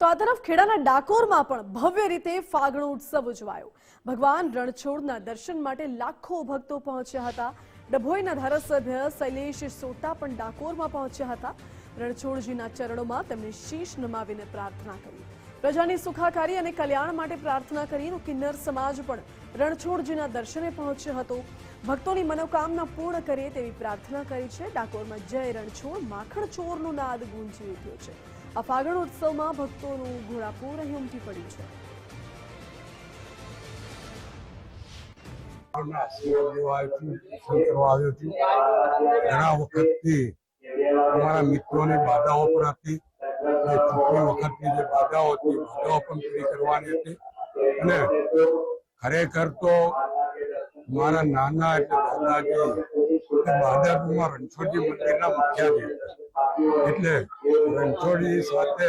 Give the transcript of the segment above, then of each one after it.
તો આ તરફ ખેડાના ડાકોરમાં પણ ભવ્ય રીતે ફાગણો ઉત્સવ ઉજવાયો। ભગવાન રણછોડના દર્શન માટે લાખો ભક્તો પહોંચ્યા હતા। ડભોઈના ધારાસભ્ય શૈલેષ સોટા પણ ડાકોરમાં પહોંચ્યા હતા। રણછોડજીના ચરણોમાં તેમણે શીશ નમાવીને પ્રાર્થના કરી। પ્રજાની સુખાકારી અને કલ્યાણ માટે પ્રાર્થના કરી। કિન્નર સમાજ પણ રણછોડજીના દર્શને પહોંચ્યો હતો। ભક્તોની મનોકામના પૂર્ણ કરે તેવી પ્રાર્થના કરી છે। ડાકોરમાં જય રણછોડ માખણ ચોરનો નાદ ગુંજી ઉઠ્યો છે। આ ફાગણ ઉત્સવમાં ભક્તોનું ઘોડાપૂર અહીં ઉમટી પડ્યું છે। ઘણા વખતથી અમારા મિત્રોની બાધાઓ પણ હતી, ચૂંટણી વખતની જે બાધાઓ હતી બાધાઓ પણ પૂરી કરવાની હતી। અને ખરેખર તો મારા નાના એટલે દાદાજી બાદરપુરમાં રણછોડજી મંદિરના મુખ્યાજી હતા, એટલે રણછોડજી સાથે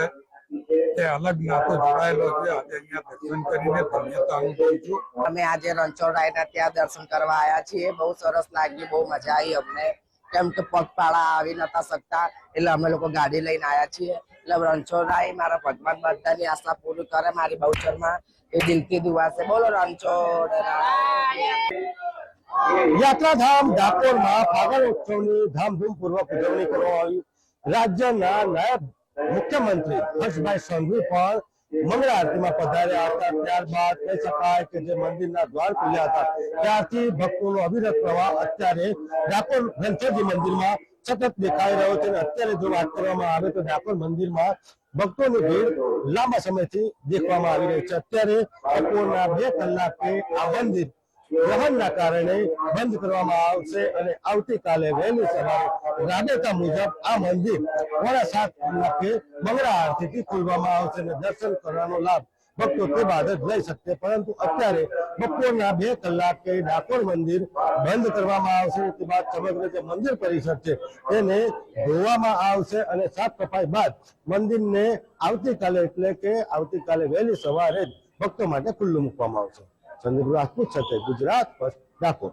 એ અલગ નાતો જોડાયેલો છે। આજે અહીંયા દર્શન કરીને ધન્યતા અનુભવું છું। અમે આજે રણછોડરાયના ત્યાં દર્શન કરવા આવ્યા છીએ। બહુ સરસ લાગ્યું, બહુ મજા આવી અમને, કેમ કે પગપાળા આવી નતા શકતા, એટલે અમે લોકો ગાડી લઈને આવ્યા છીએ। એટલે રણછોડરાય મારા ભગવાન બધાની આશા પૂરી કરે, મારી બહુચરમાં એ દિલથી દુઆ છે। બોલો રણછોડરાય। યાત્રાધામ ડાકોરમાં ફાગણ ઉત્સવની ધામધૂમપૂર્વક ઉજવણી કરવામાં આવી। રાજ્યના નાયબ મુખ્યમંત્રી હર્ષભાઈ સંઘવી પણ મંગળા આરતીમાં પધાર્યા હતા। ત્યારબાદ કહી શકાય કે જે મંદિરના દ્વાર ખુલ્યા હતા ત્યારથી ભક્તોનો અવિરત પ્રવાહ અત્યારે ડાકોર રણછોડજી મંદિરમાં સતત દેખાઈ રહ્યો છે। અત્યારે જો વાત કરવામાં આવે તો ડાકોર મંદિરમાં ભક્તોની ભીડ લાંબા સમયથી દેખવામાં આવી રહી છે। અત્યારે બપોરના 2 કલાકે આ મંદિર ગ્રહણના કારણે બંધ કરવામાં આવશે અને આવતીકાલે વહેલી સવારે રાબેતા મુજબ આ મંદિર 7:15 કલાકે મંગળા આરતીથી ખોલવામાં આવશે અને દર્શન કરવાનો લાભ ભક્તો તે બાદ જ લઈ શકશે। પરંતુ અત્યારે બપોરના 2 કલાકે ડાકોર મંદિર બંધ કરવામાં આવશે। તે બાદ સમગ્ર જે મંદિર પરિસર છે તેને ધોવામાં આવશે અને સાફ સફાઈ બાદ મંદિરને આવતીકાલે એટલે કે આવતીકાલે વહેલી સવારે જ ભક્તો માટે ખુલ્લું મૂકવામાં આવશે। સંદીપ રાજપૂત સાથે ગુજરાત ફર્સ્ટ ડાકોર।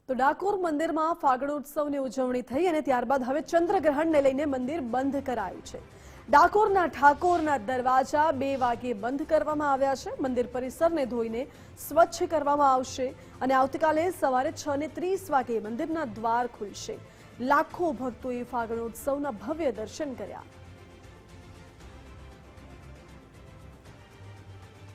તો ડાકોર મંદિરમાં ફાગણ ઉત્સવની ઉજવણી થઈ અને ત્યારબાદ હવે ચંદ્રગ્રહણને લઈને મંદિર બંધ કરાયું છે। ડાકોરના ઠાકોરના દરવાજા 2 વાગે બંધ કરવામાં આવ્યા છે। મંદિર પરિસરને ધોઈને સ્વચ્છ કરવામાં આવશે અને આવતીકાલે સવારે 6:30 વાગે મંદિરના દ્વાર ખુલશે। લાખો ભક્તોએ ફાગણ ઉત્સવના ભવ્ય દર્શન કર્યા।